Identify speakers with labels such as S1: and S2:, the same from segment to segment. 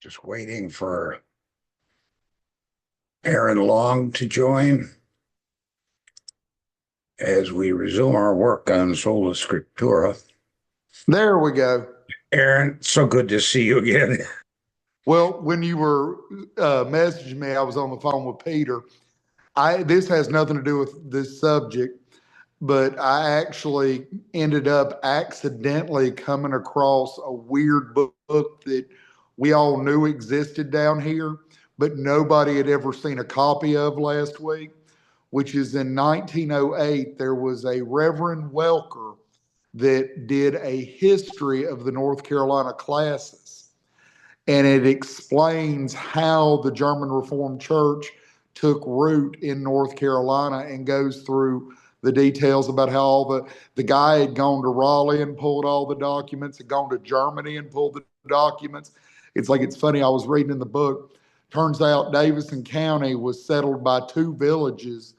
S1: Just waiting for Aaron Long to join as we resume our work on Sola Scriptura.
S2: There we go.
S1: Aaron, so good to see you again.
S2: Well, when you were messaging me, I was on the phone with Peter. This has nothing to do with this subject, but I actually ended up accidentally coming across a weird book that we all knew existed down here, but nobody had ever seen a copy of last week, which is in 1908. There was a Reverend Welker that did a history of the North Carolina classes. And it explains how the German Reformed Church took root in North Carolina and goes through the details about how all the guy had gone to Raleigh and pulled all the documents, had gone to Germany and pulled the documents. It's funny, I was reading in the book, turns out Davison County was settled by two villages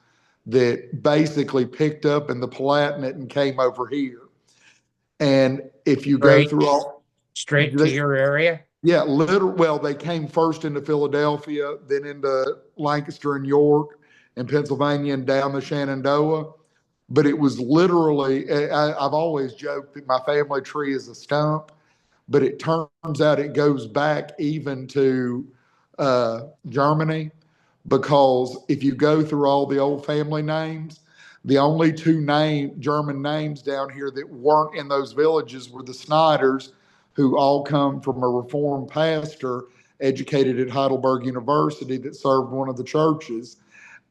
S2: that basically picked up in the Palatinate and came over here. And if you go through all
S1: straight to your area?
S2: Yeah, well, they came first into Philadelphia, then into Lancaster and York and Pennsylvania and down the Shenandoah. But it was literally, I've always joked that my family tree is a stump, but it turns out it goes back even to Germany, because if you go through all the old family names, the only two German names down here that weren't in those villages were the Snyders, who all come from a Reformed pastor educated at Heidelberg University that served one of the churches,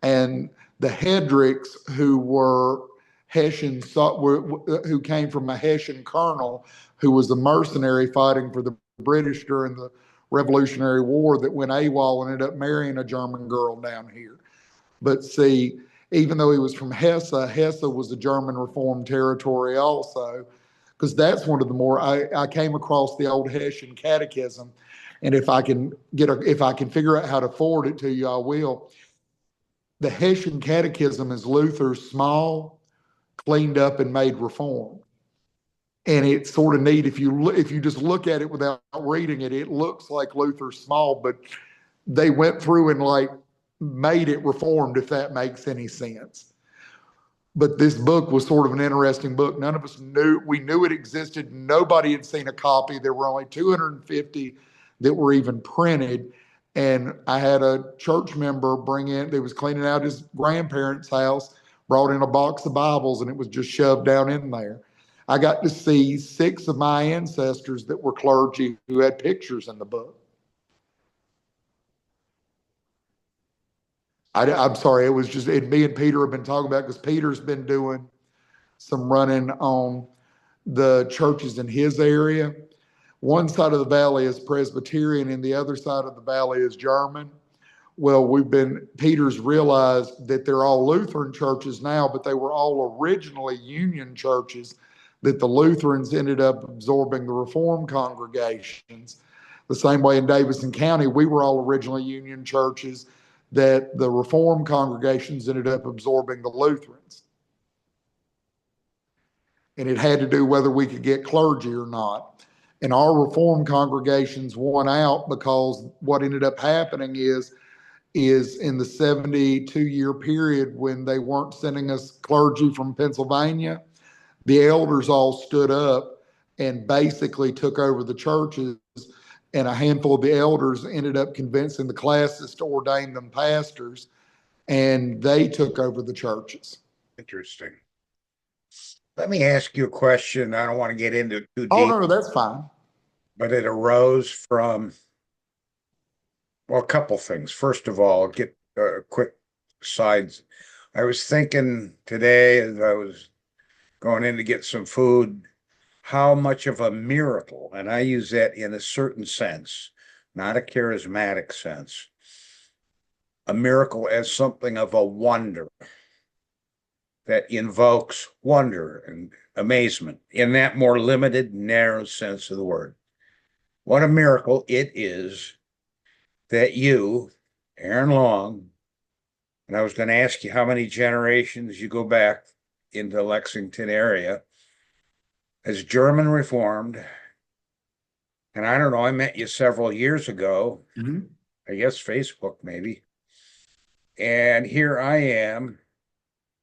S2: and the Hedricks, who were Hessian, who came from a Hessian colonel who was a mercenary fighting for the British during the Revolutionary War that went AWOL and ended up marrying a German girl down here. But see, even though he was from Hesse, Hesse was a German Reformed territory also, because that's one of the more, I came across the old Hessian Catechism, and if I can figure out how to forward it to you, I will. The Hessian Catechism is Luther's small, cleaned up, and made reform. And it's sort of neat if you just look at it without reading it. It looks like Luther's small, but they went through and like made it reformed, if that makes any sense. But this book was sort of an interesting book. None of us knew. We knew it existed. Nobody had seen a copy. There were only 250 that were even printed. And I had a church member bring in, that was cleaning out his grandparents' house, brought in a box of Bibles, and it was just shoved down in there. I got to see 6 of my ancestors that were clergy who had pictures in the book. I'm sorry, it was just, me and Peter have been talking about, because Peter's been doing some running on the churches in his area. One side of the valley is Presbyterian and the other side of the valley is German. Well, Peter's realized that they're all Lutheran churches now, but they were all originally Union churches that the Lutherans ended up absorbing the Reformed congregations. The same way in Davison County, we were all originally Union churches that the Reformed congregations ended up absorbing the Lutherans. And it had to do whether we could get clergy or not. And our Reformed congregations won out, because what ended up happening is in the 72-year period when they weren't sending us clergy from Pennsylvania, the elders all stood up and basically took over the churches, and a handful of the elders ended up convincing the classes to ordain them pastors, and they took over the churches.
S1: Interesting. Let me ask you a question. I don't want to get into it too deep.
S2: Oh, no, that's fine.
S1: But it arose from, well, a couple things. First of all, get quick sides. I was thinking today as I was going in to get some food, how much of a miracle, and I use that in a certain sense, not a charismatic sense, a miracle as something of a wonder that invokes wonder and amazement in that more limited, narrow sense of the word. What a miracle it is that you, Aaron Long, and I was going to ask you how many generations you go back into Lexington area, as German Reformed, And I don't know, I met you several years ago,
S2: Mhm.
S1: I guess Facebook maybe. And here I am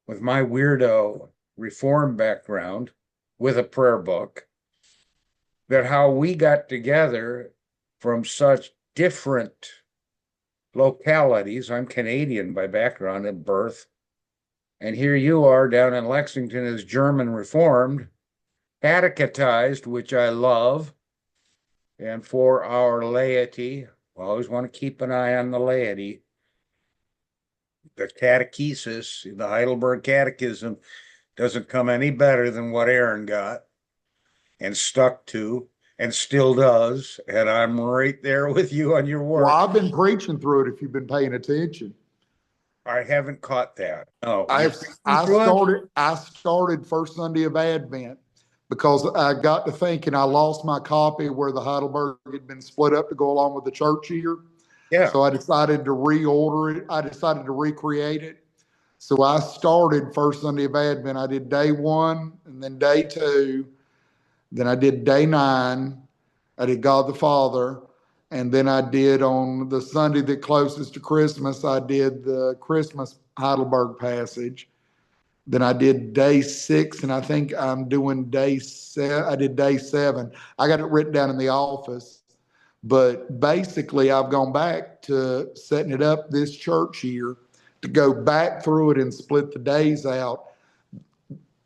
S1: with my weirdo reform background with a prayer book, that how we got together from such different localities. I'm Canadian by background and birth. And here you are down in Lexington as German Reformed, catechetized, which I love. And for our laity, we always want to keep an eye on the laity. The Catechesis, the Heidelberg Catechism, doesn't come any better than what Aaron got and stuck to and still does. And I'm right there with you on your
S2: Well,
S1: work.
S2: I've been preaching through it if you've been paying attention.
S1: I haven't caught that. No,
S2: I started first Sunday of Advent because I got to thinking I lost my copy where the Heidelberg had been split up to go along with the church year.
S1: yeah,
S2: So I decided to reorder it. I decided to recreate it. So I started first Sunday of Advent. I did day 1 and then day 2. Then I did day 9. I did God the Father. And then I did on the Sunday that closest to Christmas, I did the Christmas Heidelberg passage. Then I did day 6, and I think I'm doing day 7. I did day 7. I got it written down in the office. But basically, I've gone back to setting it up this church year to go back through it and split the days out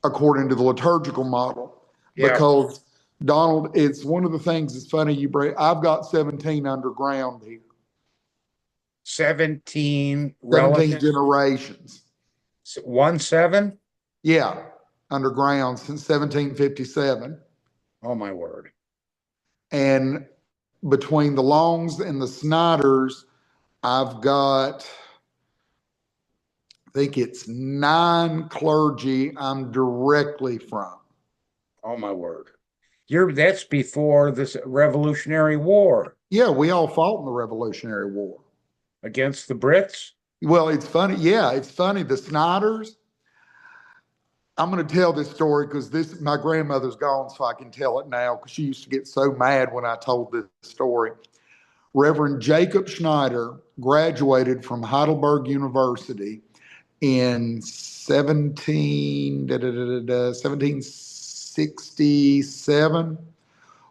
S2: according to the liturgical model.
S1: yeah.
S2: Because, Donald, it's one of the things that's funny you bring. I've got 17 underground here,
S1: 17
S2: 17
S1: relatives,
S2: generations.
S1: 1-7.
S2: Yeah, underground since 1757.
S1: Oh my word.
S2: And between the Longs and the Snyders, I've got, I think it's 9 clergy I'm directly from.
S1: Oh my word. That's before this Revolutionary War
S2: Yeah, we all fought in the Revolutionary War.
S1: against the Brits.
S2: Well, it's funny. Yeah, it's funny. The Snyders, I'm going to tell this story because my grandmother's gone, so I can tell it now because she used to get so mad when I told this story. Reverend Jacob Schneider graduated from Heidelberg University in 1767,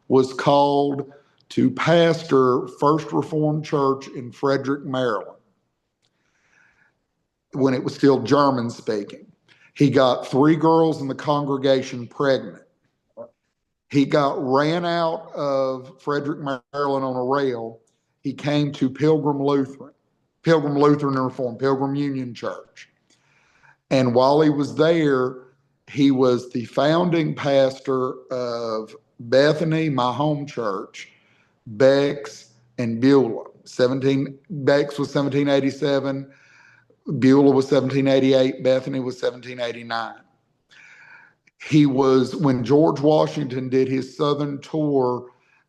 S2: was called to pastor First Reformed Church in Frederick, Maryland, when it was still German speaking. He got 3 girls in the congregation pregnant. He got ran out of Frederick, Maryland on a rail. He came to Pilgrim Lutheran Reformed, Pilgrim Union Church. And while he was there, he was the founding pastor of Bethany, my home church, Bex, and Beulah. Bex was 1787, Beulah was 1788, Bethany was 1789. When George Washington did his Southern tour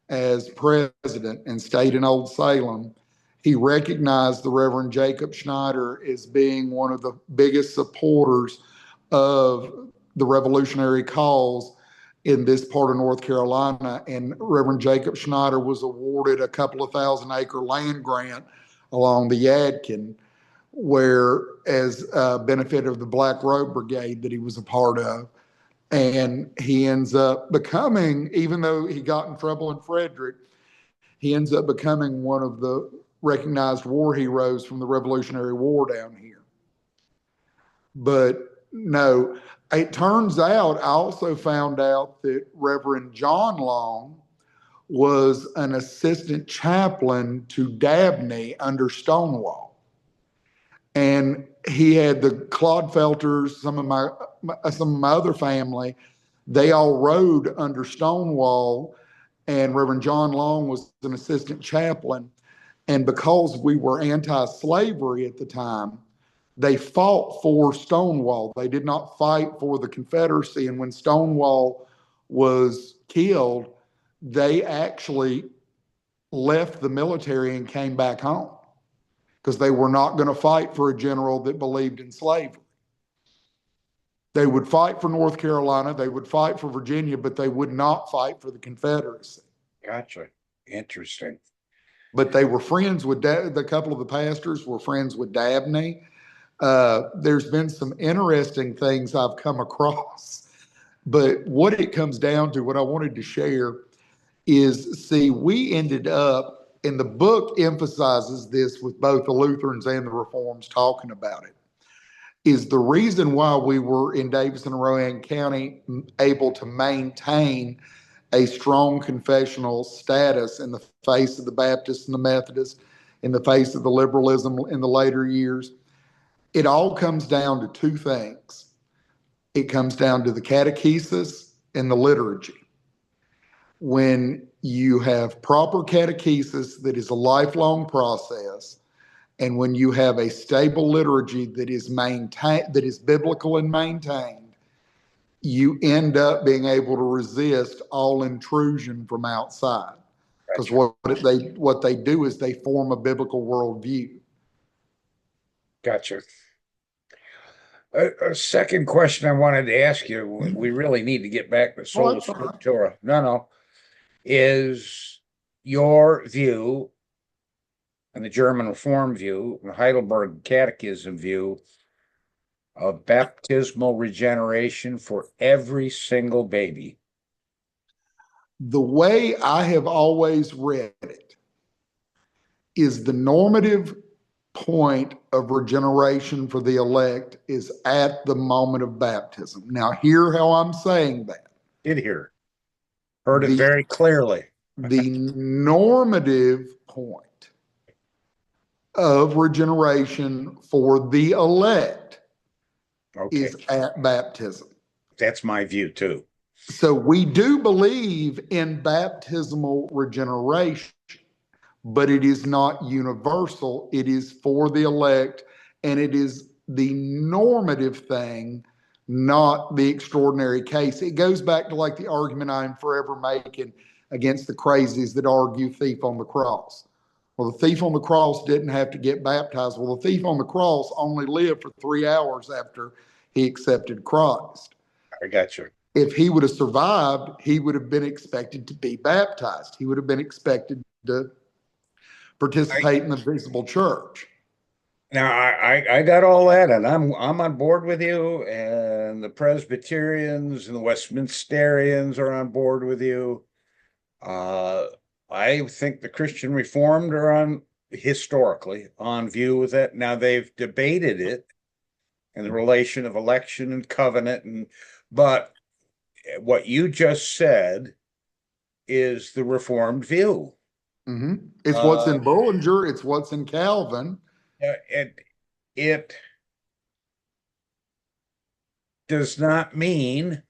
S2: as president and stayed in Old Salem, he recognized the Reverend Jacob Schneider as being one of the biggest supporters of the revolutionary cause in this part of North Carolina. And Reverend Jacob Schneider was awarded a couple of 1,000-acre land grant along the Yadkin, where as a benefit of the Black Robe Brigade that he was a part of. And he ends up becoming, even though he got in trouble in Frederick, he ends up becoming one of the recognized war heroes from the Revolutionary War down here. But no, it turns out, I also found out that Reverend John Long was an assistant chaplain to Dabney under Stonewall. And he had the Clodfelters, some of my other family, they all rode under Stonewall, and Reverend John Long was an assistant chaplain. And because we were anti-slavery at the time, they fought for Stonewall. They did not fight for the Confederacy. And when Stonewall was killed, they actually left the military and came back home because they were not going to fight for a general that believed in slavery. They would fight for North Carolina, they would fight for Virginia, but they would not fight for the Confederacy.
S1: Gotcha. Interesting.
S2: But they were friends with the couple of the pastors were friends with Dabney. There's been some interesting things I've come across, but what it comes down to, what I wanted to share is, see, we ended up, and the book emphasizes this with both the Lutherans and the Reforms talking about it, is the reason why we were in Davidson and Rowan County able to maintain a strong confessional status in the face of the Baptists and the Methodists, in the face of the liberalism in the later years. It all comes down to two things. It comes down to the catechesis and the liturgy. When you have proper catechesis that is a lifelong process, and when you have a stable liturgy that is maintained, that is biblical and maintained, you end up being able to resist all intrusion from outside. Because what they do is they form a biblical worldview.
S1: Gotcha. A second question I wanted to ask you, we really need to get back to Sola Scriptura. No, is your view and the German Reform view, the Heidelberg Catechism view of baptismal regeneration for every single baby?
S2: The way I have always read it is the normative point of regeneration for the elect is at the moment of baptism. Now, hear how I'm saying that.
S1: Did hear. Heard it very clearly.
S2: The normative point of regeneration for the elect is at baptism.
S1: That's my view too.
S2: So we do believe in baptismal regeneration, but it is not universal. It is for the elect, and it is the normative thing, not the extraordinary case. It goes back to like the argument I'm forever making against the crazies that argue thief on the cross. Well, the thief on the cross didn't have to get baptized. Well, the thief on the cross only lived for 3 hours after he accepted Christ.
S1: I got you.
S2: If he would have survived, he would have been expected to be baptized. He would have been expected to participate in the visible church.
S1: Now I got all that, and I'm on board with you, and the Presbyterians and the Westminsterians are on board with you. I think the Christian Reformed are on historically on view with it. Now they've debated it in the relation of election and covenant, but what you just said is the Reformed view.
S2: Mm-hmm. It's what's in Bullinger. It's what's in Calvin.
S1: It does not mean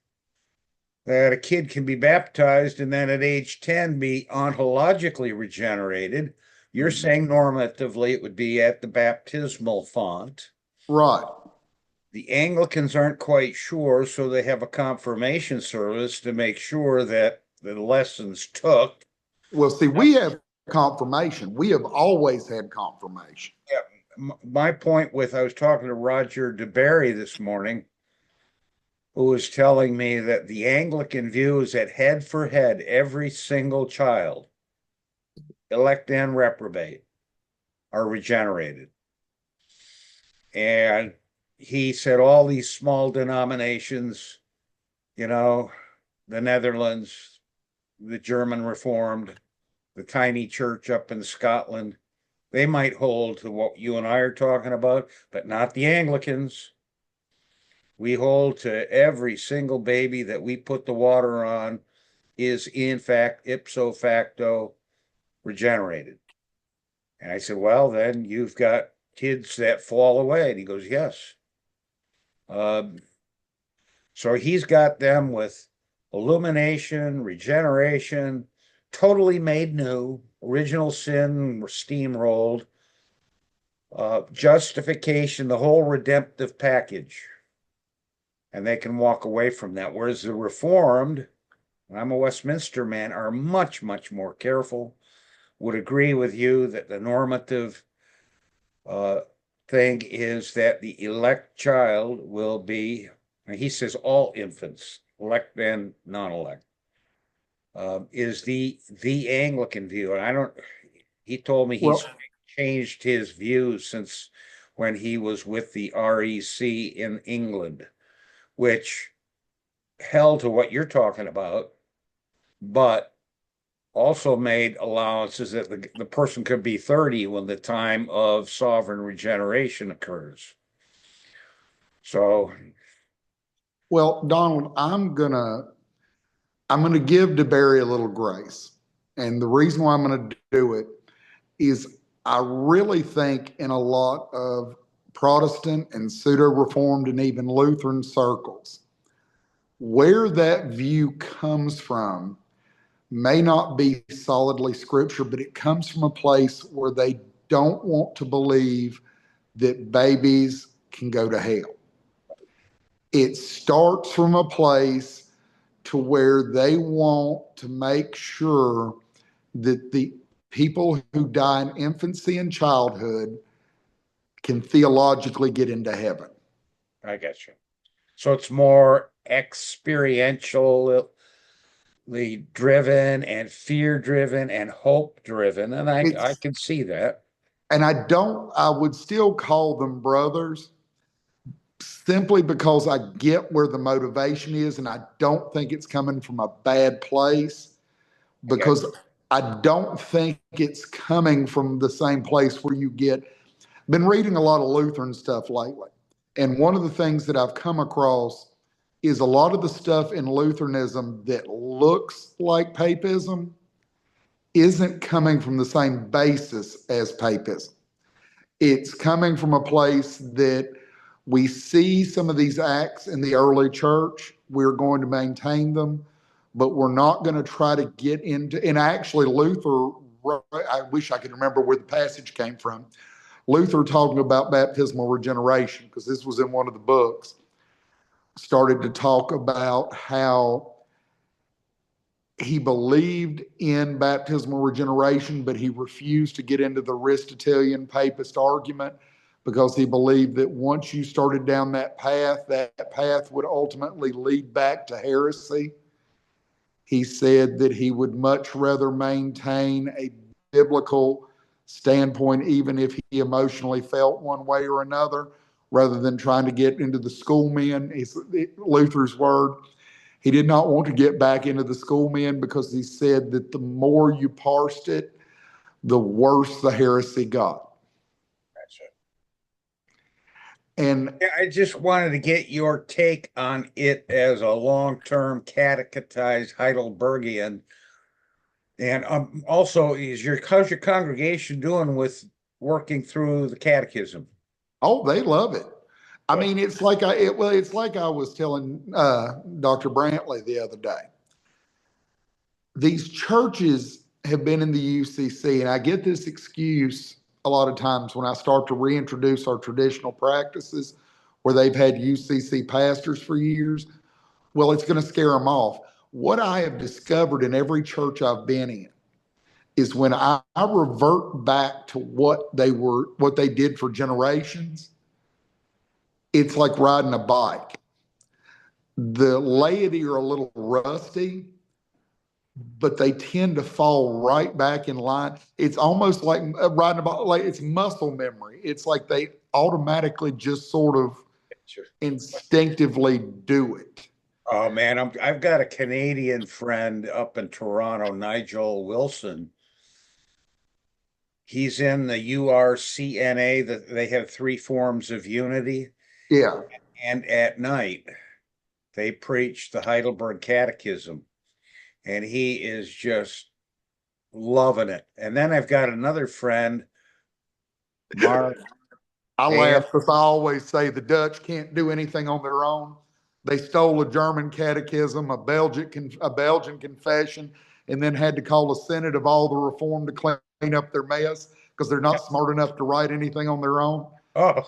S1: that a kid can be baptized and then at age 10 be ontologically regenerated. You're saying normatively it would be at the baptismal font.
S2: Right.
S1: The Anglicans aren't quite sure, so they have a confirmation service to make sure that the lessons took.
S2: Well, see, we have confirmation. We have always had confirmation.
S1: Yeah, my point I was talking to Roger DeBerry this morning, who was telling me that the Anglican view is that head for head, every single child, elect and reprobate, are regenerated. And he said all these small denominations, the Netherlands, the German Reformed, the tiny church up in Scotland, they might hold to what you and I are talking about, but not the Anglicans. We hold to every single baby that we put the water on is in fact ipso facto regenerated. And I said, well, then you've got kids that fall away. And he goes, yes. So he's got them with illumination, regeneration, totally made new, original sin steamrolled, justification, the whole redemptive package. And they can walk away from that. Whereas the Reformed, and I'm a Westminster man, are much, much more careful, would agree with you that the normative thing is that the elect child will be, he says all infants, elect and non-elect, is the Anglican view. And I don't, he told me he's
S2: Well,
S1: changed his views since when he was with the REC in England, which held to what you're talking about, but also made allowances that the person could be 30 when the time of sovereign regeneration occurs. So,
S2: well, Donald, I'm gonna give DeBerry a little grace. And the reason why I'm gonna do it is I really think in a lot of Protestant and pseudo-reformed and even Lutheran circles, where that view comes from may not be solidly scripture, but it comes from a place where they don't want to believe that babies can go to hell. It starts from a place to where they want to make sure that the people who die in infancy and childhood can theologically get into heaven.
S1: I get you. So it's more experientially driven and fear driven and hope driven. And I
S2: It's,
S1: can see that.
S2: and I would still call them brothers simply because I get where the motivation is, and I don't think it's coming from a bad place
S1: I got
S2: because I don't think it's coming from the same place where you get. Been reading a lot of Lutheran stuff lately, and one of the things that I've come across is a lot of the stuff in Lutheranism that looks like papism isn't coming from the same basis as papism. It's coming from a place that we see some of these acts in the early church. We're going to maintain them, but we're not going to try to get into. And actually, Luther, I wish I could remember where the passage came from. Luther, talking about baptismal regeneration, because this was in one of the books, started to talk about how he believed in baptismal regeneration, but he refused to get into the Aristotelian papist argument because he believed that once you started down that path would ultimately lead back to heresy. He said that he would much rather maintain a biblical standpoint, even if he emotionally felt one way or another, rather than trying to get into the schoolmen. It's Luther's word. He did not want to get back into the schoolmen because he said that the more you parsed it, the worse the heresy got. And
S1: I just wanted to get your take on it as a long-term catechized Heidelbergian. And also, how's your congregation doing with working through the catechism?
S2: oh, they love it. I mean, it's like it's like I was telling Dr. Brantley the other day. These churches have been in the UCC, and I get this excuse a lot of times when I start to reintroduce our traditional practices where they've had UCC pastors for years. Well, it's going to scare them off. What I have discovered in every church I've been in is when I revert back to what they did for generations, it's like riding a bike. The laity are a little rusty, but they tend to fall right back in line. It's almost like riding a bike, like it's muscle memory. It's like they automatically just sort of instinctively do it.
S1: Oh man, I've got a Canadian friend up in Toronto, Nigel Wilson. He's in the URCNA, that they have three forms of unity.
S2: Yeah.
S1: And at night, they preach the Heidelberg Catechism, and he is just loving it. And then I've got another friend, Mark.
S2: I
S1: Dan,
S2: laugh because I always say the Dutch can't do anything on their own. They stole a German catechism, a Belgian confession, and then had to call a synod of all the reformed to clean up their mess because they're not smart enough to write anything on their own.
S1: oh,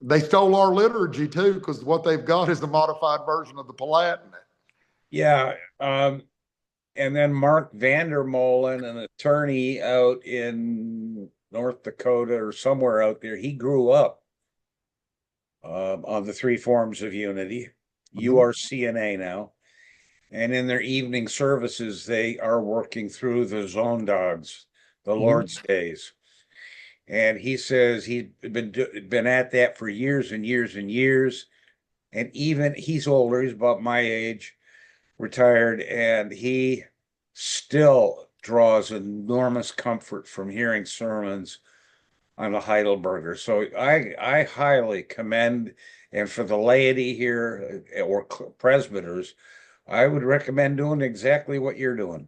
S2: They stole our liturgy too because what they've got is a modified version of the Palatinate.
S1: yeah. And then Mark Vandermolen, an attorney out in North Dakota or somewhere out there, he grew up on the three forms of unity, URCNA now. And in their evening services, they are working through the Zondags, the
S2: Mhm.
S1: Lord's Days. And he says he's been at that for years and years and years. And even he's older, he's about my age, retired, and he still draws enormous comfort from hearing sermons on the Heidelberger. So I highly commend, and for the laity here or presbyters, I would recommend doing exactly what you're doing.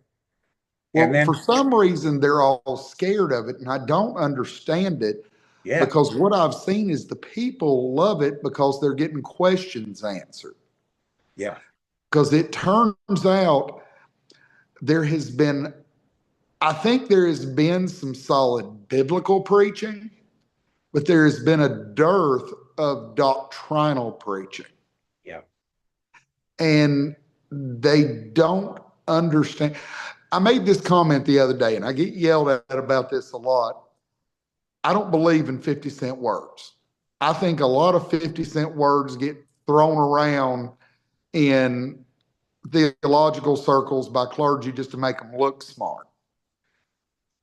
S1: And
S2: Well, for
S1: then,
S2: some reason, they're all scared of it, and I don't understand it
S1: yeah,
S2: because what I've seen is the people love it because they're getting questions answered.
S1: yeah,
S2: Because it turns out there has been, I think there has been some solid biblical preaching, but there has been a dearth of doctrinal preaching.
S1: yeah,
S2: And they don't understand. I made this comment the other day, and I get yelled at about this a lot. I don't believe in 50-cent words. I think a lot of 50-cent words get thrown around in theological circles by clergy just to make them look smart.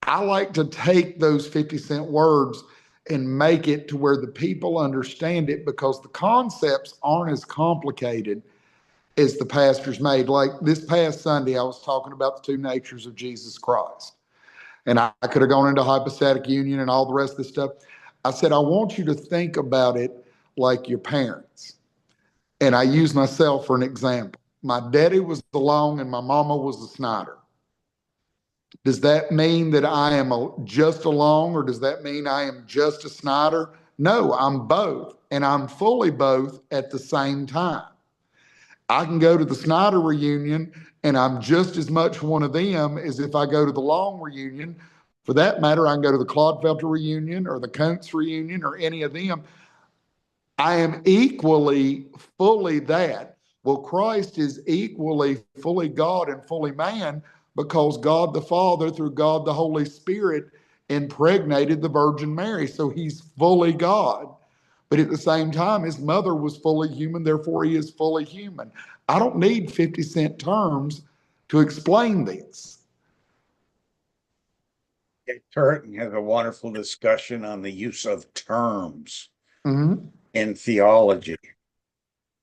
S2: I like to take those 50-cent words and make it to where the people understand it because the concepts aren't as complicated as the pastors made. Like this past Sunday, I was talking about the two natures of Jesus Christ. And I could have gone into hypostatic union and all the rest of this stuff. I said, I want you to think about it like your parents. And I use myself for an example. My daddy was the Long and my mama was the Snyder. Does that mean that I am just a Long or does that mean I am just a Snyder? No, I'm both. And I'm fully both at the same time. I can go to the Snyder reunion and I'm just as much one of them as if I go to the Long reunion. For that matter, I can go to the Clodfelter reunion or the Coates reunion or any of them. I am equally fully that. Well, Christ is equally fully God and fully man because God the Father, through God the Holy Spirit, impregnated the Virgin Mary. So he's fully God. But at the same time, his mother was fully human, therefore he is fully human. I don't need 50-cent terms to explain this.
S1: Turton has a wonderful discussion on the use of terms
S2: Mm-hmm.
S1: in theology.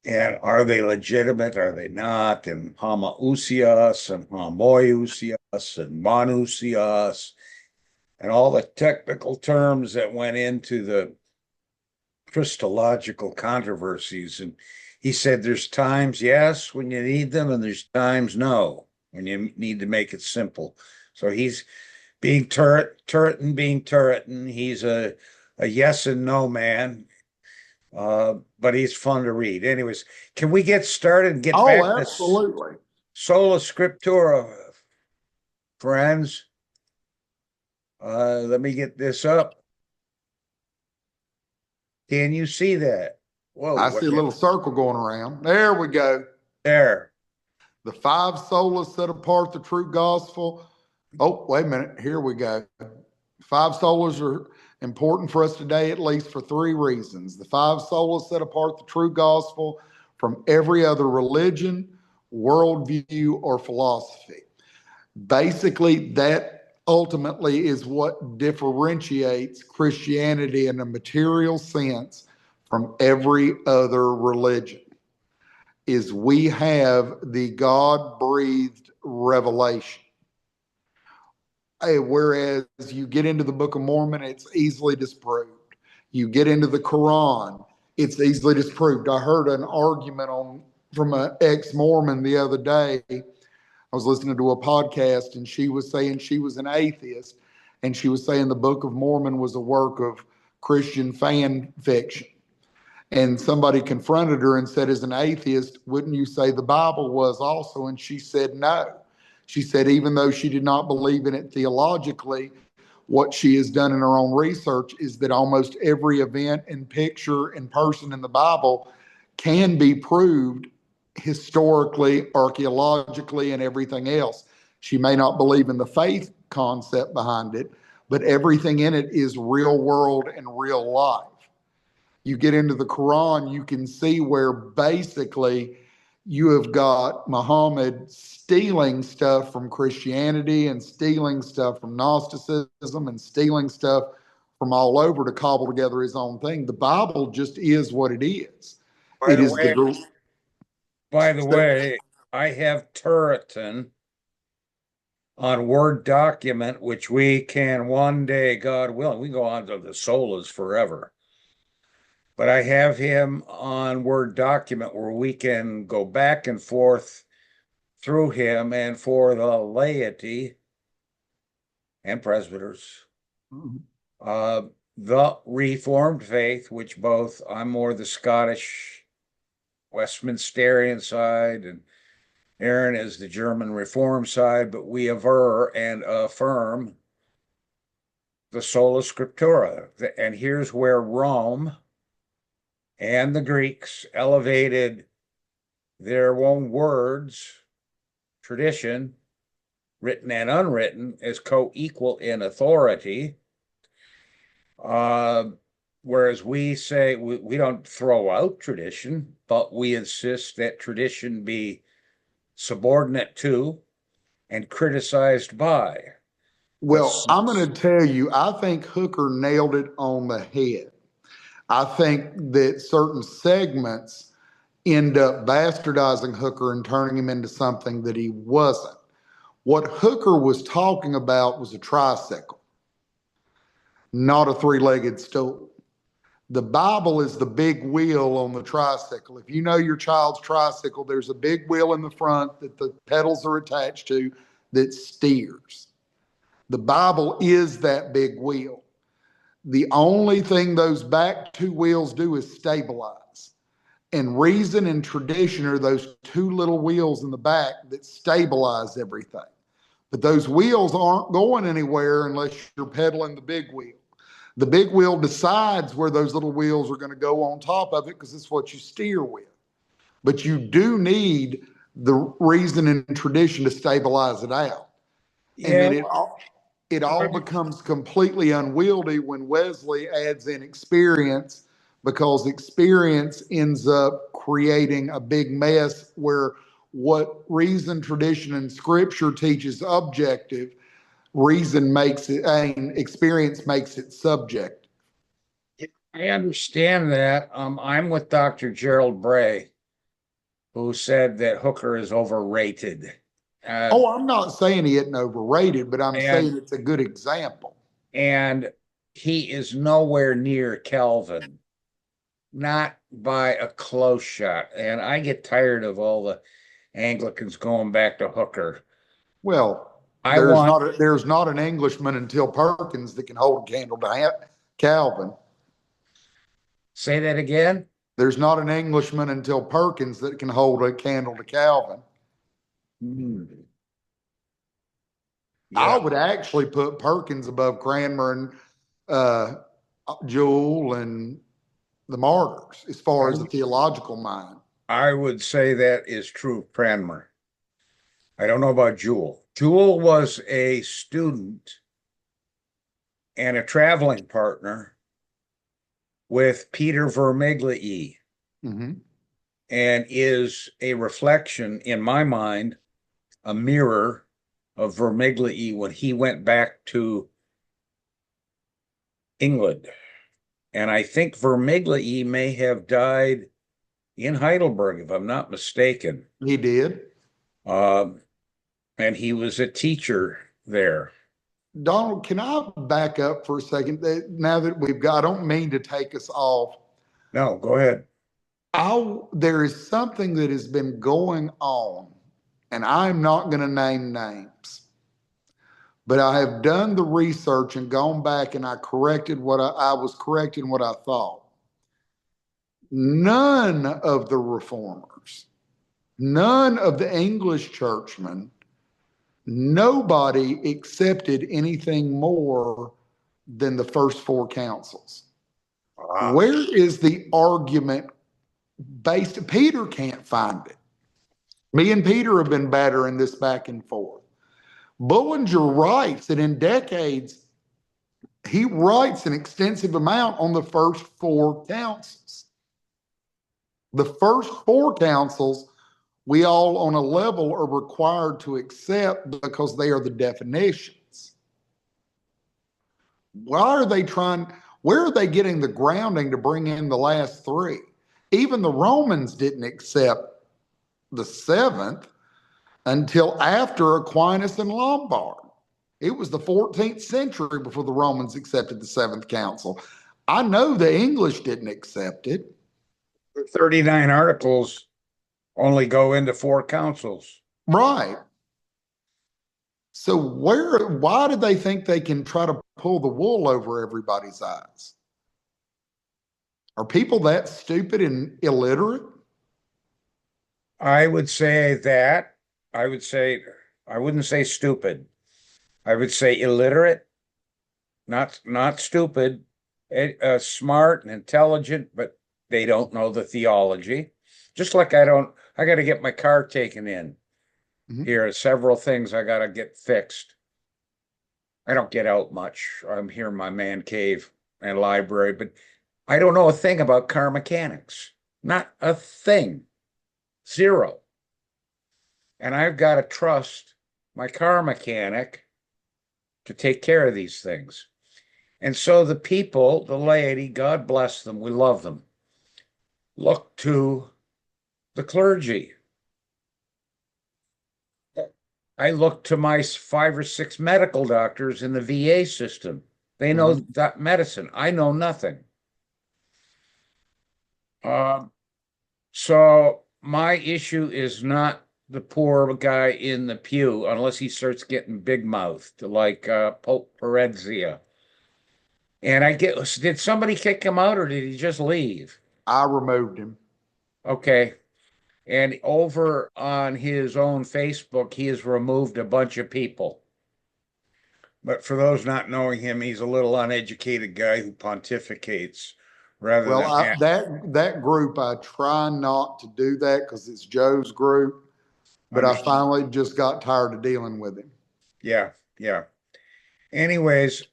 S1: And are they legitimate? Are they not? And homoousios and homoiousios and monousios and all the technical terms that went into the Christological controversies. And he said there's times, yes, when you need them, and there's times, no, when you need to make it simple. So he's being Turretin being Turretin. He's a yes and no man. But he's fun to read. Anyways, can we get started and get
S2: Oh,
S1: back to
S2: absolutely.
S1: Sola Scriptura, friends? Let me get this up. Can you see that? Whoa,
S2: I
S1: what
S2: see a little circle going around. There we go.
S1: there?
S2: The five solas set apart the true gospel. Oh, wait a minute. Here we go. Five solas are important for us today, at least for three reasons. The five solas set apart the true gospel from every other religion, worldview, or philosophy. Basically, that ultimately is what differentiates Christianity in a material sense from every other religion is we have the God-breathed revelation. Whereas you get into the Book of Mormon, it's easily disproved. You get into the Quran, it's easily disproved. I heard an argument from an ex-Mormon the other day. I was listening to a podcast and she was saying she was an atheist and she was saying the Book of Mormon was a work of Christian fan fiction. And somebody confronted her and said, as an atheist, wouldn't you say the Bible was also? And she said, no. She said, even though she did not believe in it theologically, what she has done in her own research is that almost every event and picture and person in the Bible can be proved historically, archaeologically, and everything else. She may not believe in the faith concept behind it, but everything in it is real world and real life. You get into the Quran, you can see where basically you have got Muhammad stealing stuff from Christianity and stealing stuff from Gnosticism and stealing stuff from all over to cobble together his own thing. The Bible just is what it is.
S1: By
S2: It
S1: the
S2: is
S1: way,
S2: the
S1: by the way, I have Turretin on Word document, which we can one day, God willing, we go on to the solas forever. But I have him on Word document where we can go back and forth through him, and for the laity and presbyters, the Reformed faith, which both I'm more the Scottish Westminsterian side, and Aaron is the German Reformed side, but we aver and affirm the Sola Scriptura. And here's where Rome and the Greeks elevated their own words, tradition, written and unwritten, as co-equal in authority. Whereas we say we don't throw out tradition, but we insist that tradition be subordinate to and criticized by.
S2: Well, I'm going to tell you, I think Hooker nailed it on the head. I think that certain segments end up bastardizing Hooker and turning him into something that he wasn't. What Hooker was talking about was a tricycle, not a three-legged stool. The Bible is the big wheel on the tricycle. If you know your child's tricycle, there's a big wheel in the front that the pedals are attached to that steers. The Bible is that big wheel. The only thing those back two wheels do is stabilize. And reason and tradition are those two little wheels in the back that stabilize everything. But those wheels aren't going anywhere unless you're pedaling the big wheel. The big wheel decides where those little wheels are going to go on top of it because it's what you steer with. But you do need the reason and tradition to stabilize it out. And then it all becomes completely unwieldy when Wesley adds in experience, because experience ends up creating a big mess where what reason, tradition, and scripture teaches objective, reason makes it, and experience makes it subjective.
S1: I understand that. I'm with Dr. Gerald Bray, who said that Hooker is overrated.
S2: I'm not saying he isn't overrated, but I'm saying it's a good example.
S1: And he is nowhere near Calvin, not by a close shot. And I get tired of all the Anglicans going back to Hooker.
S2: Well, there's not an Englishman until Perkins that can hold a candle to Calvin.
S1: Say that again?
S2: There's not an Englishman until Perkins that can hold a candle to Calvin. Yeah. I would actually put Perkins above Cranmer and Jewell and the Martyrs as far as the theological mind.
S1: I would say that is true of Cranmer. I don't know about Jewell. Jewell was a student and a traveling partner with Peter Vermigli, and is a reflection, in my mind, a mirror of Vermigli when he went back to England. And I think Vermigli may have died in Heidelberg, if I'm not mistaken.
S2: He did.
S1: And he was a teacher there.
S2: Donald, can I back up for a second? Now that I don't mean to take us off.
S1: No, go ahead.
S2: There is something that has been going on, and I'm not going to name names, but I have done the research and gone back and I corrected I was correcting what I thought. None of the reformers, none of the English churchmen, nobody accepted anything more than the first four councils. Where is the argument based? Peter can't find it. Me and Peter have been battering this back and forth. Bullinger writes that in decades, he writes an extensive amount on the first four councils. The first four councils we all on a level are required to accept because they are the definitions. Why are they trying, where are they getting the grounding to bring in the last three? Even the Romans didn't accept the seventh until after Aquinas and Lombard. It was the 14th century before the Romans accepted the seventh council. I know the English didn't accept it.
S1: 39 articles only go into 4 councils.
S2: Right. So why do they think they can try to pull the wool over everybody's eyes? Are people that stupid and illiterate?
S1: I would say that. I wouldn't say stupid. I would say illiterate, not stupid, smart and intelligent, but they don't know the theology. Just like I got to get my car taken in. Here are several things I got to get fixed. I don't get out much. I'm here in my man cave and library, but I don't know a thing about car mechanics. Not a thing. Zero. And I've got to trust my car mechanic to take care of these things. And so the people, the laity, God bless them, we love them, look to the clergy. I look to my 5 or 6 medical doctors in the VA system. They know that medicine. I know nothing. So my issue is not the poor guy in the pew, unless he starts getting big-mouthed, like Pope Peretzia. And did somebody kick him out or did he just leave?
S2: I removed him.
S1: Okay. And over on his own Facebook, he has removed a bunch of people. But for those not knowing him, he's a little uneducated guy who pontificates rather than
S2: that group, I try not to do that because it's Joe's group. But I finally just got tired of dealing with him.
S1: Yeah, yeah. Anyways,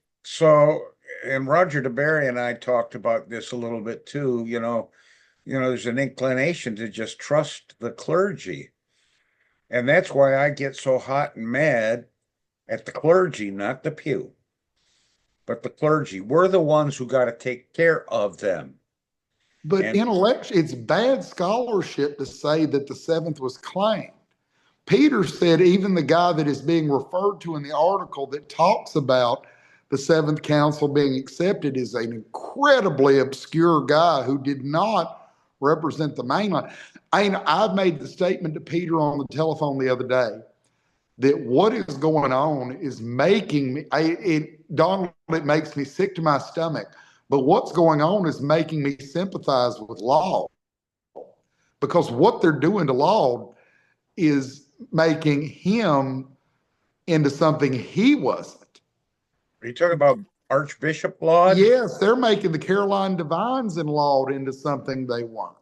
S1: and Roger DeBerry and I talked about this a little bit too. There's an inclination to just trust the clergy. And that's why I get so hot and mad at the clergy, not the pew, but the clergy. We're the ones who got to take care of them.
S2: But it's bad scholarship to say that the seventh was claimed. Peter said even the guy that is being referred to in the article that talks about the seventh council being accepted is an incredibly obscure guy who did not represent the mainline. I've made the statement to Peter on the telephone the other day that what is going on is making me, Donald, it makes me sick to my stomach. But what's going on is making me sympathize with Laud, because what they're doing to Laud is making him into something he wasn't.
S1: Are you talking about Archbishop Laud?
S2: Yes, they're making the Caroline Divines in Laud into something they weren't.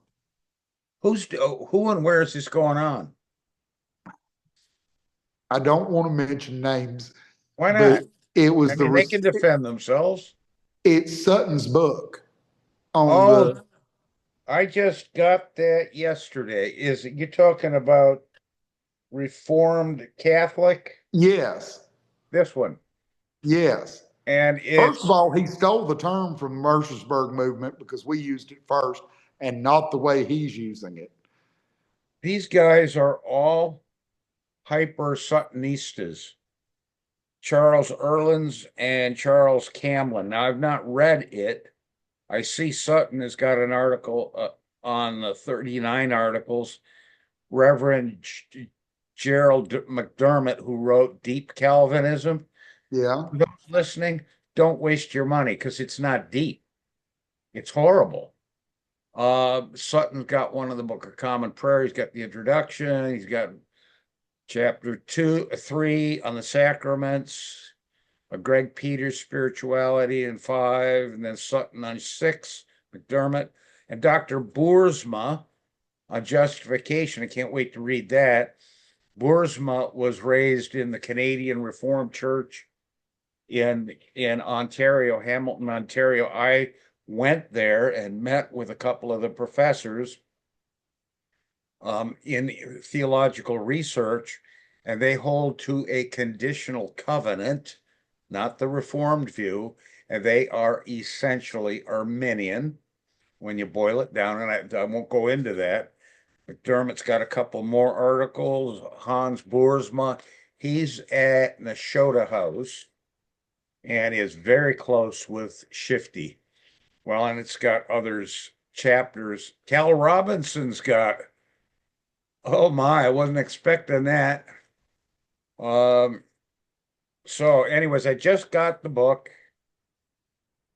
S1: Who and where is this going on?
S2: I don't want to mention names.
S1: Why not?
S2: It was
S1: they can defend themselves.
S2: It's Sutton's book.
S1: I just got that yesterday. Is it you talking about Reformed Catholic?
S2: Yes.
S1: This one.
S2: Yes.
S1: And
S2: first of all, he stole the term from the Mercersburg movement because we used it first and not the way he's using it.
S1: These guys are all hyper Suttonistas. Charles Erlins and Charles Camlin. Now, I've not read it. I see Sutton has got an article on the 39 articles. Reverend Gerald McDermott, who wrote Deep Calvinism.
S2: Yeah.
S1: Those listening, don't waste your money because it's not deep. It's horrible. Sutton's got one of the Book of Common Prayer. He's got the introduction. He's got chapter 3 on the sacraments, Greg Peters spirituality in 5, and then Sutton on 6, McDermott, and Dr. Boersma on justification. I can't wait to read that. Boersma was raised in the Canadian Reformed Church in Ontario, Hamilton, Ontario. I went there and met with a couple of the professors. in theological research, and they hold to a conditional covenant, not the Reformed view, and they are essentially Arminian when you boil it down. And I won't go into that. McDermott's got a couple more articles. Hans Boersma, he's at Nashotah House and is very close with Shifty. Well, and it's got others chapters. Cal Robinson's got, oh my, I wasn't expecting that. Um, so anyways, I just got the book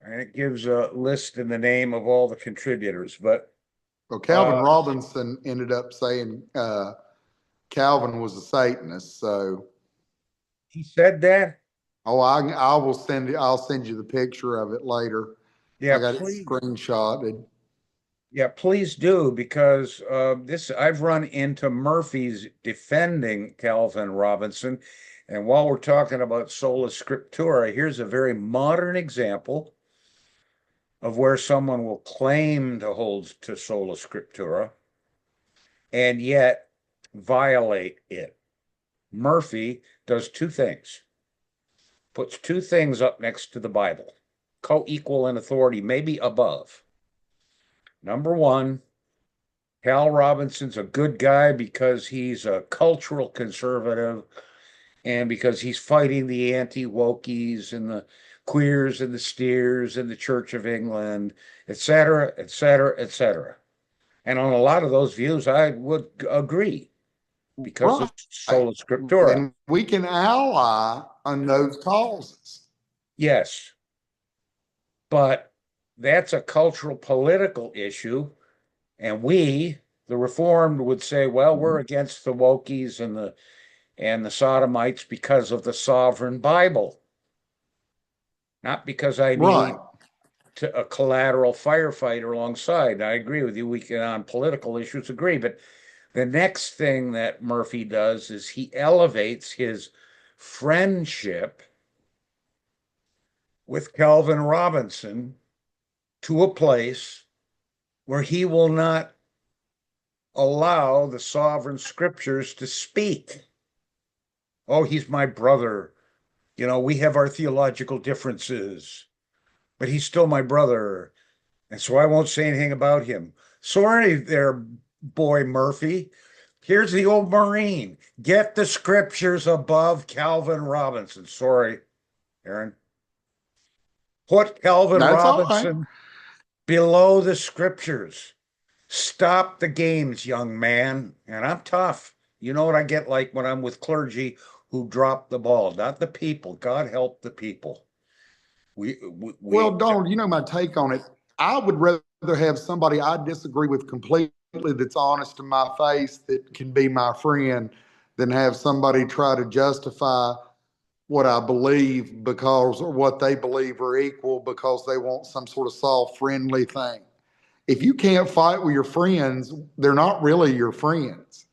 S1: and it gives a list and the name of all the contributors, but
S2: Well, Calvin Robinson ended up saying Calvin was a Satanist. So,
S1: he said that.
S2: oh, I will send you. I'll send you the picture of it later.
S1: Yeah,
S2: I got
S1: please.
S2: it screenshotted.
S1: Yeah, please do, because I've run into Murphy's defending Calvin Robinson. And while we're talking about Sola Scriptura, here's a very modern example of where someone will claim to hold to Sola Scriptura and yet violate it. Murphy does two things, puts two things up next to the Bible, co-equal in authority, maybe above. Number one, Cal Robinson's a good guy because he's a cultural conservative and because he's fighting the anti-wokies and the queers and the steers and the Church of England, et cetera, et cetera, et cetera. And on a lot of those views, I would agree because of Sola Scriptura.
S2: And we can ally on those causes.
S1: Yes. But that's a cultural political issue. And we, the Reformed, would say, well, we're against the wokies and the sodomites because of the sovereign Bible, not because I need a collateral firefighter alongside. I agree with you. We can, on political issues, agree. But the next thing that Murphy does is he elevates his friendship with Calvin Robinson to a place where he will not allow the sovereign scriptures to speak. Oh, he's my brother. You know, we have our theological differences, but he's still my brother. And so I won't say anything about him. Sorry there, boy Murphy. Here's the old Marine. Get the scriptures above Calvin Robinson. Sorry, Aaron. Put Calvin Robinson below the scriptures. Stop the games, young man. And I'm tough. You know what I get like when I'm with clergy who drop the ball, not the people. God help the people.
S2: Well, Donald, you know my take on it. I would rather have somebody I disagree with completely that's honest to my face that can be my friend than have somebody try to justify what I believe because or what they believe are equal because they want some sort of soft, friendly thing. If you can't fight with your friends, they're not really your friends.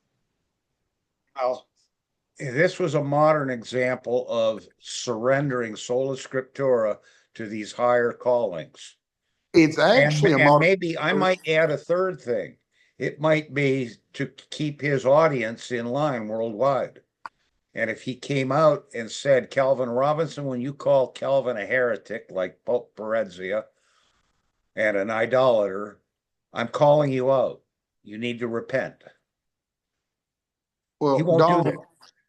S1: Well, this was a modern example of surrendering sola scriptura to these higher callings.
S2: It's actually
S1: and maybe I might add a third thing. It might be to keep his audience in line worldwide. And if he came out and said, Calvin Robinson, when you call Calvin a heretic like Pope Berezia and an idolater, I'm calling you out. You need to repent.
S2: Well, Donald,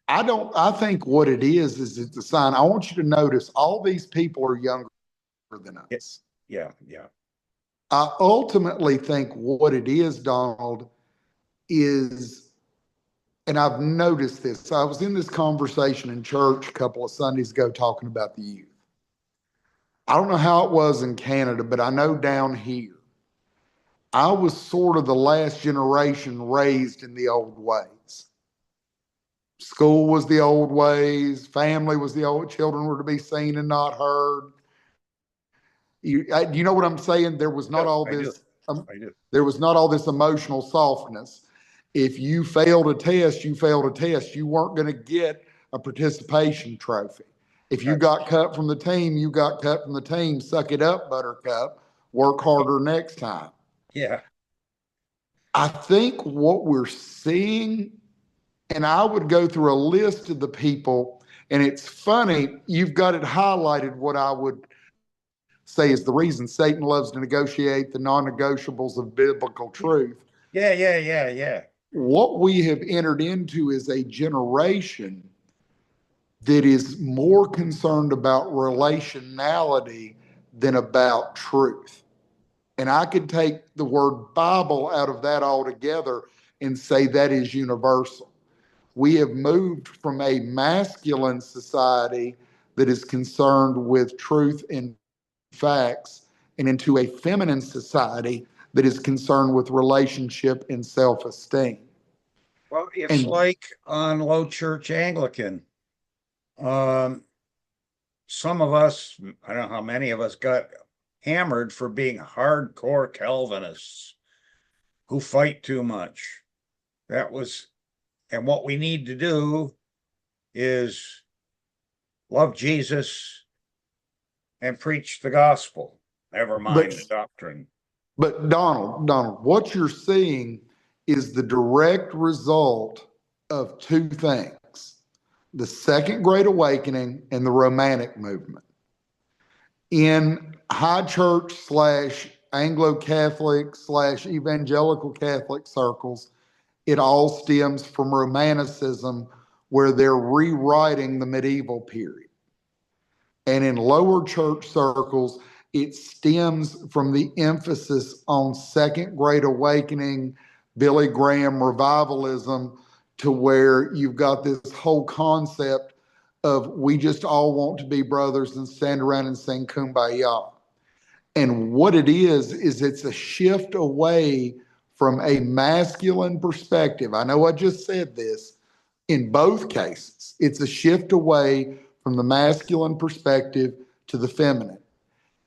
S2: I think what it is it's a sign. I want you to notice all these people are younger than us.
S1: Yeah.
S2: I ultimately think what it is, Donald, is, and I've noticed this. I was in this conversation in church a couple of Sundays ago talking about the youth. I don't know how it was in Canada, but I know down here, I was sort of the last generation raised in the old ways. School was the old ways. Family was the old. Children were to be seen and not heard. You know what I'm saying? There was not all this. There was not all this emotional softness. If you failed a test, you failed a test. You weren't going to get a participation trophy. If you got cut from the team, you got cut from the team. Suck it up, Buttercup. Work harder next time.
S1: Yeah.
S2: I think what we're seeing, and I would go through a list of the people, and it's funny, you've got it highlighted what I would say is the reason Satan loves to negotiate the non-negotiables of biblical truth.
S1: Yeah.
S2: What we have entered into is a generation that is more concerned about relationality than about truth. And I could take the word Bible out of that altogether and say that is universal. We have moved from a masculine society that is concerned with truth and facts and into a feminine society that is concerned with relationship and self-esteem.
S1: Well, it's
S2: And
S1: like on low church Anglican. Um, some of us, I don't know how many of us got hammered for being hardcore Calvinists who fight too much. That was, and what we need to do is love Jesus and preach the gospel, never mind
S2: but
S1: the doctrine.
S2: but Donald, what you're seeing is the direct result of two things: the Second Great Awakening and the Romantic movement. In high church slash Anglo-Catholic slash evangelical Catholic circles, it all stems from Romanticism, where they're rewriting the medieval period. And in lower church circles, it stems from the emphasis on Second Great Awakening, Billy Graham revivalism, to where you've got this whole concept of we just all want to be brothers and stand around and sing Kumbaya. And what it is it's a shift away from a masculine perspective. I know I just said this. In both cases, it's a shift away from the masculine perspective to the feminine.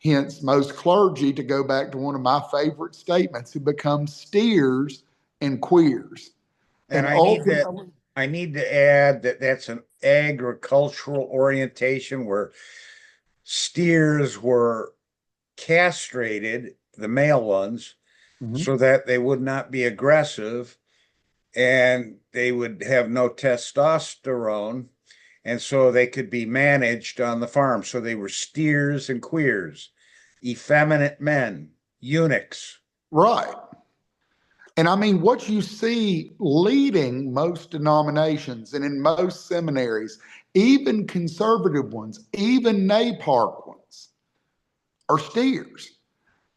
S2: Hence, most clergy, to go back to one of my favorite statements, who become steers and queers.
S1: And
S2: And ultimately,
S1: I need to add that that's an agricultural orientation where steers were castrated, the male ones,
S2: Mhm.
S1: so that they would not be aggressive and they would have no testosterone. And so they could be managed on the farm. So they were steers and queers, effeminate men, eunuchs.
S2: Right. And I mean, what you see leading most denominations and in most seminaries, even conservative ones, even NAPARC ones, are steers.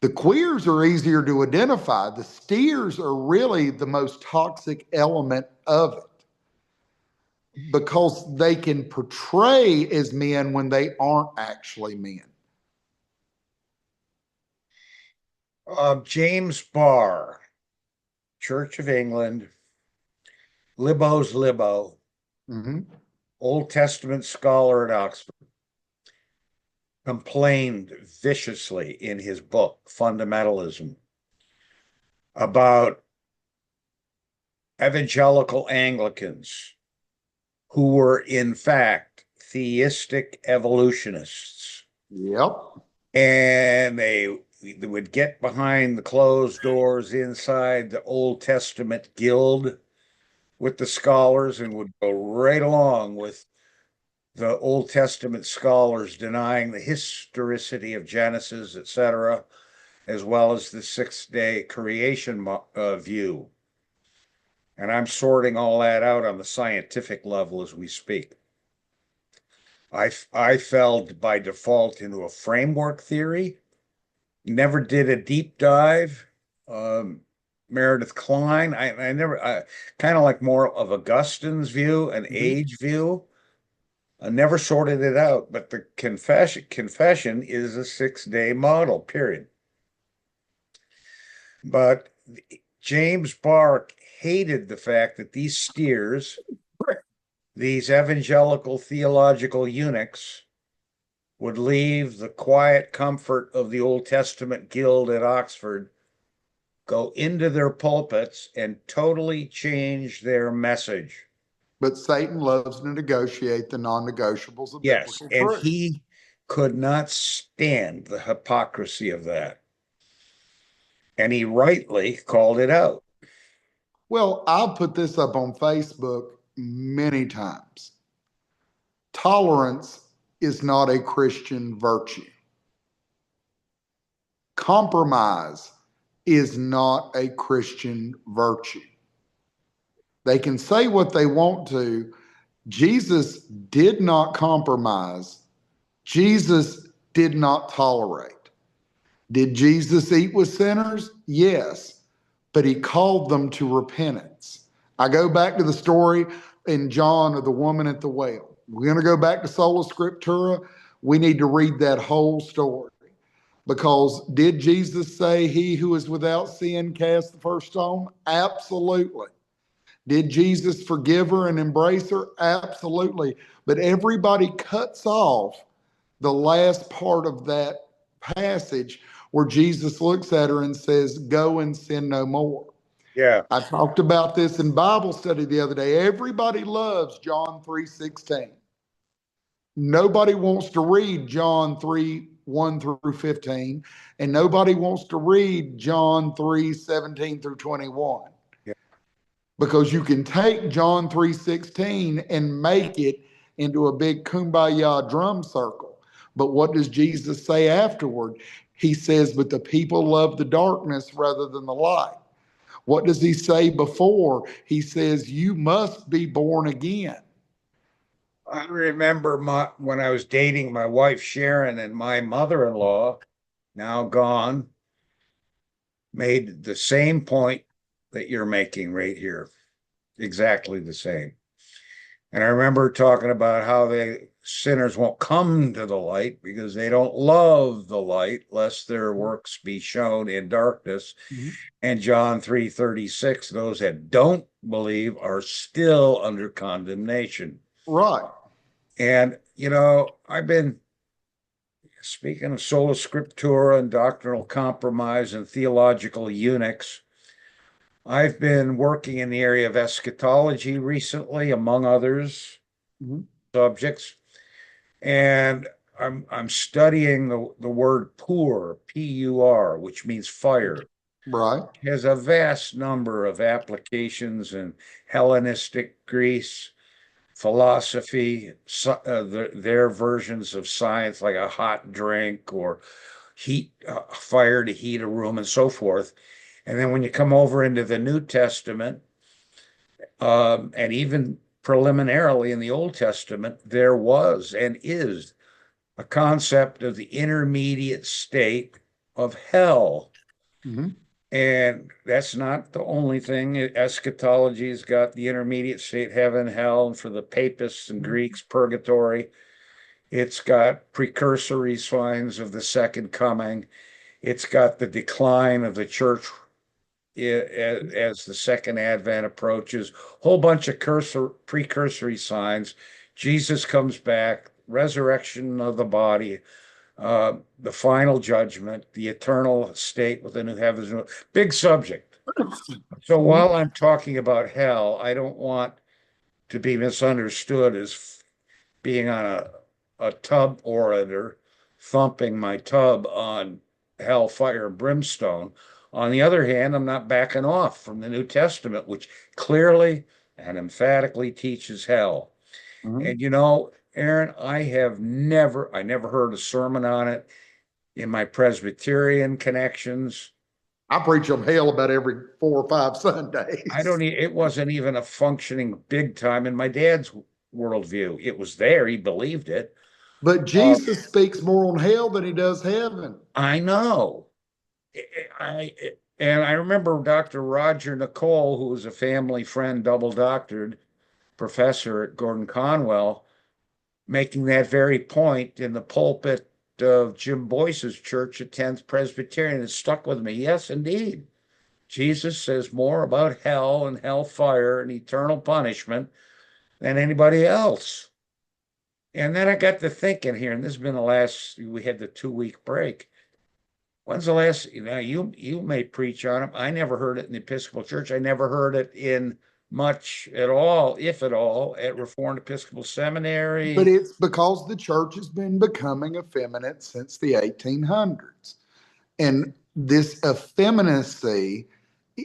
S2: The queers are easier to identify. The steers are really the most toxic element of it because they can portray as men when they aren't actually men.
S1: James Barr, Church of England, Libo's Libo,
S2: Mhm.
S1: Old Testament scholar at Oxford, complained viciously in his book, Fundamentalism, about evangelical Anglicans who were, in fact, theistic evolutionists.
S2: Yep.
S1: And they would get behind the closed doors inside the Old Testament guild with the scholars and would go right along with the Old Testament scholars denying the historicity of Genesis, etc., as well as the six-day creation view. And I'm sorting all that out on the scientific level as we speak. I fell by default into a framework theory, never did a deep dive. Meredith Klein, I never, kind of like more of Augustine's view, an
S2: Mhm.
S1: age view. I never sorted it out, but the confession is a 6-day model, period. But James Barr hated the fact that these steers, these evangelical theological eunuchs, would leave the quiet comfort of the Old Testament guild at Oxford, go into their pulpits, and totally change their message.
S2: But Satan loves to negotiate the non negotiables of
S1: Yes,
S2: biblical
S1: and
S2: truth.
S1: he could not stand the hypocrisy of that. And he rightly called it out.
S2: Well, I'll put this up on Facebook many times. Tolerance is not a Christian virtue. Compromise is not a Christian virtue. They can say what they want to. Jesus did not compromise. Jesus did not tolerate. Did Jesus eat with sinners? Yes, but he called them to repentance. I go back to the story in John of the woman at the well. We're going to go back to Sola Scriptura. We need to read that whole story. Because did Jesus say, "He who is without sin cast the first stone"? Absolutely. Did Jesus forgive her and embrace her? Absolutely. But everybody cuts off the last part of that passage where Jesus looks at her and says, "Go and sin no more."
S1: Yeah.
S2: I talked about this in Bible study the other day. Everybody loves John 3:16. Nobody wants to read John 3, 1 through 15, and nobody wants to read John 3, 17 through 21.
S1: Yeah.
S2: Because you can take John 3:16 and make it into a big kumbaya drum circle. But what does Jesus say afterward? He says, "But the people love the darkness rather than the light." What does he say before? He says, "You must be born again."
S1: I remember when I was dating my wife Sharon, and my mother-in-law, now gone, made the same point that you're making right here. Exactly the same. And I remember talking about how sinners won't come to the light because they don't love the light, lest their works be shown in darkness.
S2: Mm-hmm.
S1: And John 3:36, those that don't believe are still under condemnation.
S2: Right.
S1: And, I've been speaking of Sola Scriptura and doctrinal compromise and theological eunuchs. I've been working in the area of eschatology recently, among others subjects, and I'm studying the word pur, P-U-R, which means fire.
S2: Right.
S1: It has a vast number of applications in Hellenistic Greece, philosophy, their versions of science, like a hot drink or heat fire to heat a room and so forth. And then when you come over into the New Testament, and even preliminarily in the Old Testament, there was and is a concept of the intermediate state of hell.
S2: Mm-hmm.
S1: And that's not the only thing. Eschatology's got the intermediate state, heaven, hell, and for the papists and Greeks, purgatory. It's got precursory signs of the second coming. It's got the decline of the church as the second advent approaches. Whole bunch of precursory signs. Jesus comes back, resurrection of the body, the final judgment, the eternal state with the new heavens. Big subject. So while I'm talking about hell, I don't want to be misunderstood as being on a tub orator, thumping my tub on hell, fire, and brimstone. On the other hand, I'm not backing off from the New Testament, which clearly and emphatically teaches hell. And Aaron, I never heard a sermon on it in my Presbyterian connections.
S2: I preach on hell about every 4 or 5 Sundays.
S1: It wasn't even a functioning big time in my dad's worldview. It was there, he believed it.
S2: But Jesus speaks more on hell than he does heaven.
S1: I know. And I remember Dr. Roger Nicole, who was a family friend, double doctored professor at Gordon Conwell, making that very point in the pulpit of Jim Boyce's church at 10th Presbyterian. It stuck with me. Yes, indeed. Jesus says more about hell and hellfire and eternal punishment than anybody else. And then I got to thinking here, and this has been we had the 2-week break. When's the last, you may preach on it. I never heard it in the Episcopal Church. I never heard it in much at all, if at all, at Reformed Episcopal Seminary.
S2: But it's because the church has been becoming effeminate since the 1800s. And this effeminacy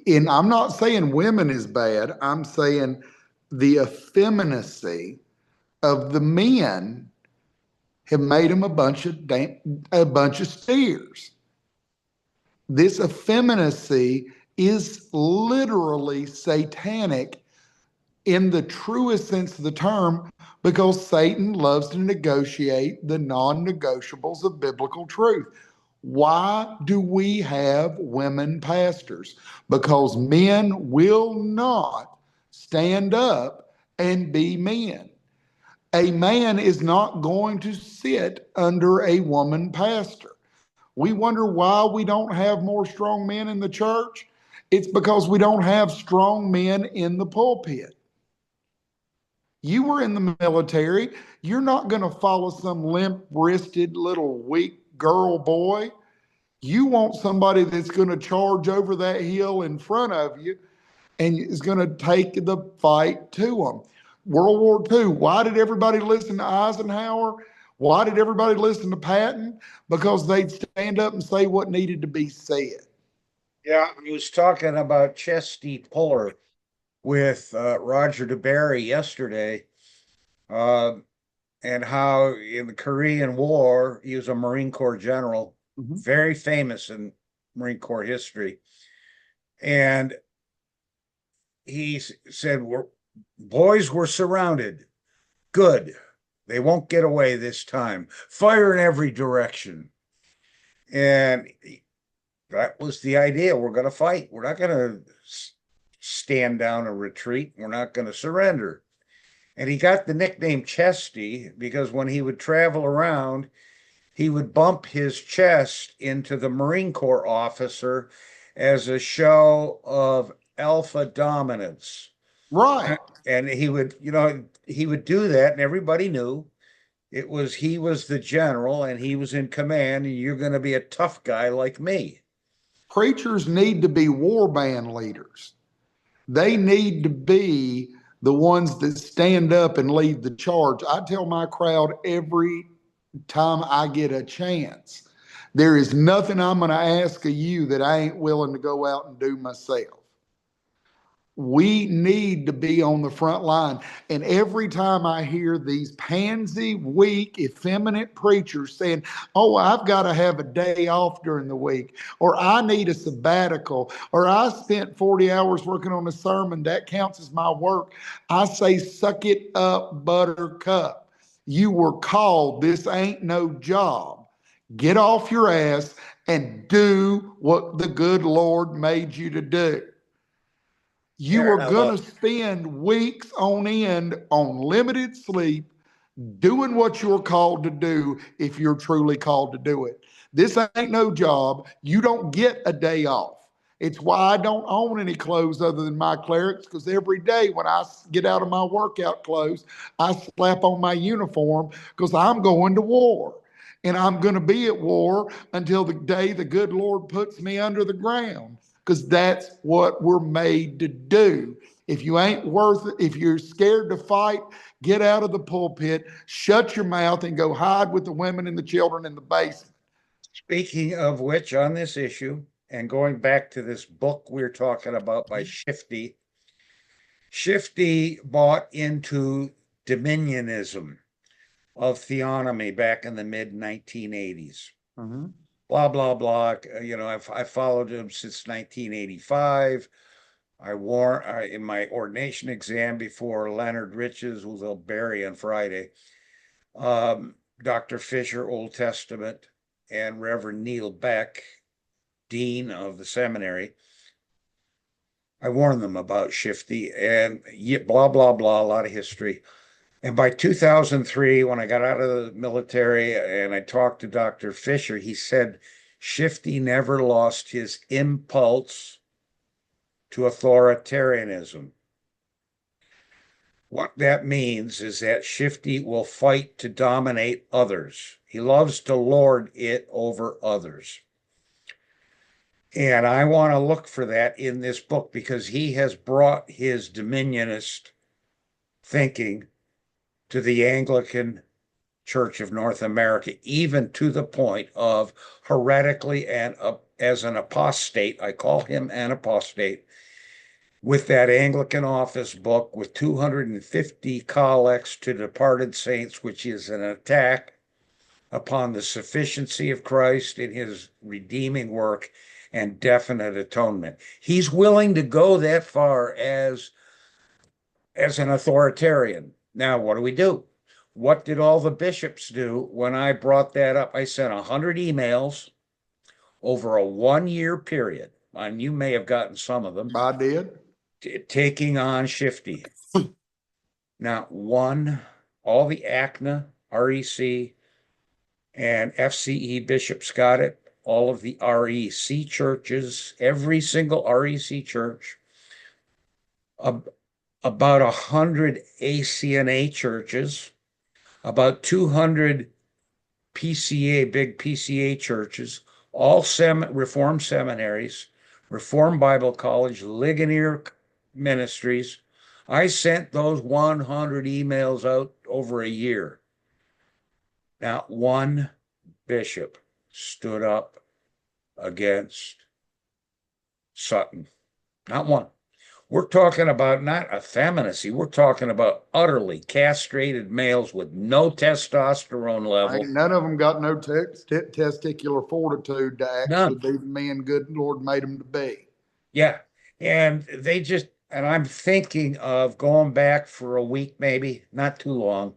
S2: and I'm not saying women is bad. I'm saying the effeminacy of the men have made them a bunch of steers. This effeminacy is literally satanic in the truest sense of the term, because Satan loves to negotiate the non-negotiables of biblical truth. Why do we have women pastors? Because men will not stand up and be men. A man is not going to sit under a woman pastor. We wonder why we don't have more strong men in the church. It's because we don't have strong men in the pulpit. You were in the military. You're not going to follow some limp-wristed little weak girl boy. You want somebody that's going to charge over that hill in front of you and is going to take the fight to them. World War II, why did everybody listen to Eisenhower? Why did everybody listen to Patton? Because they'd stand up and say what needed to be said.
S1: Yeah, I was talking about Chesty Puller with Roger DeBerry yesterday, and how in the Korean War, he was a Marine Corps general, very famous in Marine Corps history. And he said, boys were surrounded. Good. They won't get away this time. Fire in every direction. And that was the idea. We're going to fight. We're not going to stand down and retreat. We're not going to surrender. And he got the nickname Chesty because when he would travel around, he would bump his chest into the Marine Corps officer as a show of alpha dominance.
S2: Right.
S1: And he would, he would do that, and everybody knew he was the general and he was in command, and you're going to be a tough guy like me.
S2: Preachers need to be war band leaders. They need to be the ones that stand up and lead the charge. I tell my crowd every time I get a chance, there is nothing I'm going to ask of you that I ain't willing to go out and do myself. We need to be on the front line. And every time I hear these pansy, weak, effeminate preachers saying, oh, I've got to have a day off during the week, or I need a sabbatical, or I spent 40 hours working on a sermon, that counts as my work, I say, suck it up, buttercup. You were called. This ain't no job. Get off your ass and do what the good Lord made you to do. You are going to spend weeks on end on limited sleep doing what you're called to do if you're truly called to do it. This ain't no job. You don't get a day off. It's why I don't own any clothes other than my clerics, because every day when I get out of my workout clothes, I slap on my uniform because I'm going to war. And I'm going to be at war until the day the good Lord puts me under the ground, because that's what we're made to do. If you ain't worth it, if you're scared to fight, get out of the pulpit, shut your mouth, and go hide with the women and the children in the basement.
S1: Speaking of which, on this issue, and going back to this book we're talking about by Chesty, Chesty bought into Dominionism of theonomy back in the mid 1980s. Blah, blah, blah. I followed him since 1985. In my ordination exam before Leonard Riches, who they'll bury on Friday, Dr. Fisher, Old Testament, and Reverend Neil Beck, Dean of the seminary. I warned them about Chesty and blah, blah, blah, a lot of history. And by 2003, when I got out of the military and I talked to Dr. Fisher, he said Chesty never lost his impulse to authoritarianism. What that means is that Chesty will fight to dominate others. He loves to lord it over others. And I want to look for that in this book because he has brought his dominionist thinking to the Anglican Church of North America, even to the point of heretically and as an apostate. I call him an apostate with that Anglican office book with 250 collects to departed saints, which is an attack upon the sufficiency of Christ in his redeeming work and definite atonement. He's willing to go that far as an authoritarian. Now, what do? What did all the bishops do when I brought that up? I sent 100 emails over a 1-year period, and you may have gotten some of them.
S2: I did.
S1: Taking on Shifty. Not one, all the ACNA, REC, and FCE bishops got it. All of the REC churches, every single REC church, about 100 ACNA churches, about 200 PCA, big PCA churches, all Reformed seminaries, Reformed Bible College, Ligonier ministries. I sent those 100 emails out over a year. Not one bishop stood up against Sutton. Not one. We're talking about not effeminacy. We're talking about utterly castrated males with no testosterone level.
S2: Ain't none of them got no testicular fortitude to actually
S1: None.
S2: be the man good Lord made them to be.
S1: Yeah. And and I'm thinking of going back for a week, maybe, not too long,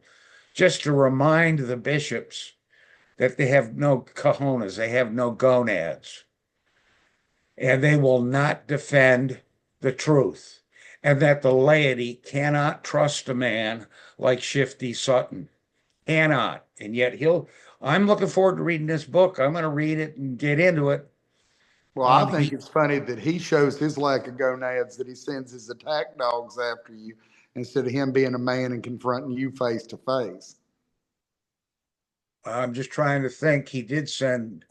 S1: just to remind the bishops that they have no cojones, they have no gonads, and they will not defend the truth, and that the laity cannot trust a man like Shifty Sutton. Cannot. And yet I'm looking forward to reading this book. I'm going to read it and get into it.
S2: Well, I think it's funny that he shows his lack of gonads, that he sends his attack dogs after you instead of him being a man and confronting you face to face.
S1: I'm just trying to think. He did send.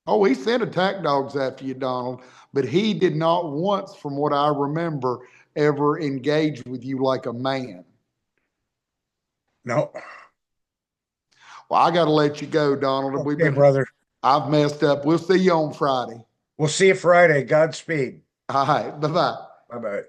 S2: Oh, he sent attack dogs after you, Donald, but he did not once, from what I remember, ever engage with you like a man.
S1: No.
S2: Well, I got to let you go, Donald.
S1: Okay, brother.
S2: I've messed up. We'll see you on Friday.
S1: We'll see you Friday. Godspeed.
S2: All right. Bye-bye.
S1: Bye-bye.